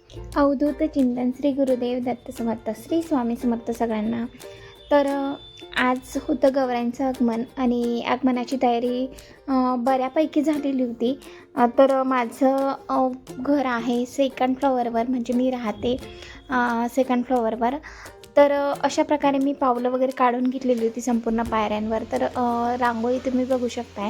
अवधूत चिंतन श्री गुरुदेव दत्त समर्थ श्री स्वामी समर्थ सगळ्यांना. तर आज होतं गौरांचं आगमन आणि आगमनाची तयारी बऱ्यापैकी झालेली होती. तर माझं घर आहे सेकंड फ्लोअरवर, म्हणजे मी राहते सेकंड फ्लोअरवर. तर अशा प्रकारे मी पावलं वगैरे काढून घेतलेली होती संपूर्ण पायऱ्यांवर. तर रांगोळी तुम्ही बघू शकताय,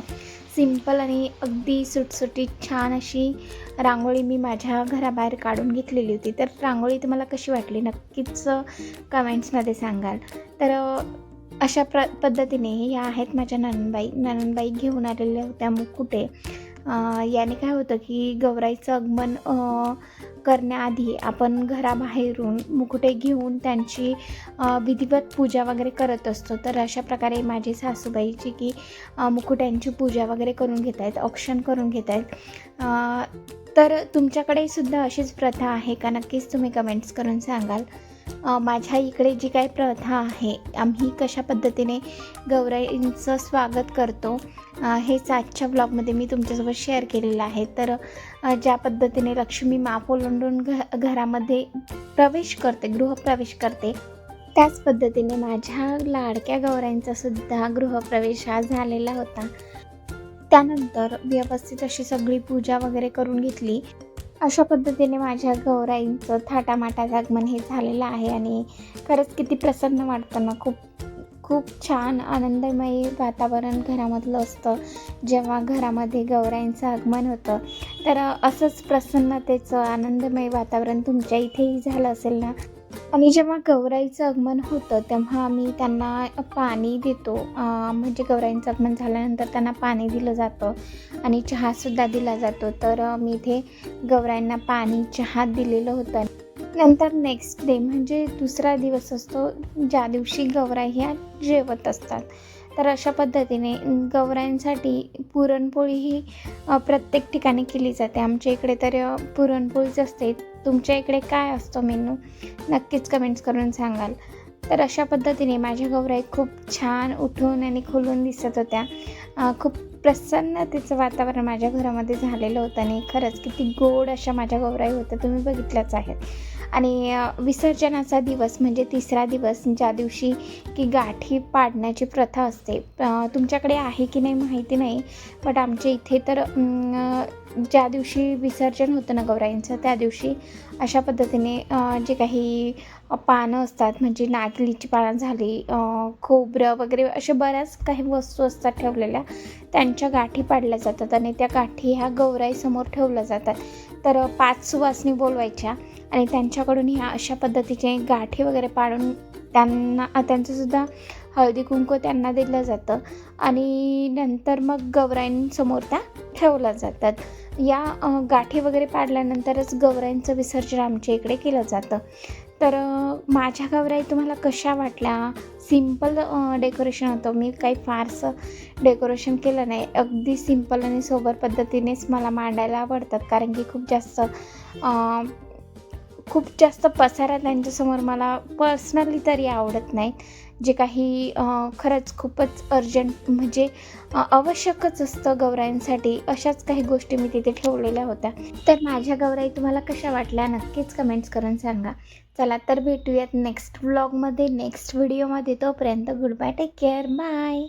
सिंपल आणि अगदी सुटसुटीत छान अशी रांगोळी मी माझ्या घराबाहेर काढून घेतलेली होती. तर रांगोळी तुम्हाला कशी वाटली नक्कीच कमेंट्समध्ये सांगाल. तर अशा पद्धतीने या आहेत माझ्या नणंदबाई घेऊन आलेल्या होत्या मुकुटे. याने काय होतं की गौराईचं आगमन करण्याआधी आपण घराबाहेरून मुकुटे घेऊन त्यांची विधिवत पूजा वगैरे करत असतो. तर अशा प्रकारे माझी सासूबाईची की मुकुट्यांची पूजा वगैरे करून घेत आहेत, औक्षण करून घेत आहेत. तर तुमच्याकडे सुद्धा अशीच प्रथा आहे का? नक्कीच तुम्ही कमेंट्स करून सांगाल. माझ्या इकडे जी काही प्रथा आहे, आम्ही कशा पद्धतीने गौराईंचं स्वागत करतो, हेच आजच्या ब्लॉगमध्ये मी तुमच्यासोबत शेअर केलेलं आहे. तर ज्या पद्धतीने लक्ष्मी माप ओलांडून घरामध्ये प्रवेश करते, गृहप्रवेश करते, त्याच पद्धतीने माझ्या लाडक्या गौराईंचा सुद्धा गृहप्रवेश हा झालेला होता. त्यानंतर व्यवस्थित अशी सगळी पूजा वगैरे करून घेतली. अशा पद्धतीने माझ्या गौराईंचं थाटामाटात आगमन हे झालेलं आहे आणि खरंच किती प्रसन्न वाटतं ना. खूप खूप छान आनंदमय वातावरण घरामधलं असतं जेव्हा घरामध्ये गौराईंचं आगमन होतं. तर असंच प्रसन्नतेचं आनंदमय वातावरण तुमच्या इथेही झालं असेल ना. आणि जेव्हा गौराईचं आगमन होतं तेव्हा आम्ही त्यांना पाणी देतो. म्हणजे गौराईंचं आगमन झाल्यानंतर त्यांना पाणी दिलं जातं आणि चहासुद्धा दिला जातो. तर मी इथे गौराईंना पाणी चहा दिलेलं होतं. नंतर नेक्स्ट डे म्हणजे दुसरा दिवस असतो ज्या दिवशी गौराई ह्या जेवत असतात. तर अशा पद्धतीने गौराईंसाठी पुरणपोळी ही प्रत्येक ठिकाणी केली जाते. आमच्या इकडे तर पुरणपोळीच असते. तुमच्या इकडे काय असतं मेनू नक्कीच कमेंट्स करून सांगाल. तर अशा पद्धतीने माझ्या गौराई खूप छान उठून आणि खुलून दिसत होत्या. खूप प्रसन्नतेचं वातावरण माझ्या घरामध्ये झालेलं होतं आणि खरंच किती गोड अशा माझ्या गौराई होत्या, तुम्ही बघितल्याच आहेत. आणि विसर्जनाचा दिवस म्हणजे तिसरा दिवस, ज्या दिवशी की गाठी पाडण्याची प्रथा असते. तुमच्याकडे आहे की नाही माहिती नाही, बट आमच्या इथे तर ज्या दिवशी विसर्जन होतं ना गौराईंचं, त्या दिवशी अशा पद्धतीने जे काही पानं असतात, म्हणजे नागलीची पानं झाली, खोबरं वगैरे अशा बऱ्याच काही वस्तू असतात ठेवलेल्या, त्यांच्या गाठी पाडल्या जातात आणि त्या गाठी ह्या गौराईसमोर ठेवल्या जातात. तर 5 सुवासिनी बोलवायच्या आणि त्यांच्याकडून ह्या अशा पद्धतीचे गाठी वगैरे पाडून त्यांचंसुद्धा हळदी कुंकू त्यांना दिलं जातं आणि नंतर मग गौराईंसमोर त्या ठेवल्या जातात. या गाठी वगैरे पाडल्यानंतरच गौराईंचं विसर्जन आमच्या इकडे केलं जातं. तर माझ्या गौराई तुम्हाला कशा वाटल्या? सिम्पल डेकोरेशन होतं, मी काही फारसं डेकोरेशन केलं नाही. अगदी सिम्पल आणि सोबर पद्धतीनेच मला मांडायला आवडतात, कारण की खूप जास्त पसारा त्यांच्यासमोर मला पर्सनली तरी आवडत नाही. जे काही खरंच खूपच अर्जंट म्हणजे आवश्यकच असतं गौराईंसाठी, अशाच काही गोष्टी मी तिथे ठेवलेल्या होत्या. तर माझ्या गौराई तुम्हाला कशा वाटल्या नक्कीच कमेंट्स करून सांगा. चला तर भेटूयात नेक्स्ट व्लॉगमध्ये, नेक्स्ट व्हिडिओमध्ये. तोपर्यंत good bye, take care, bye.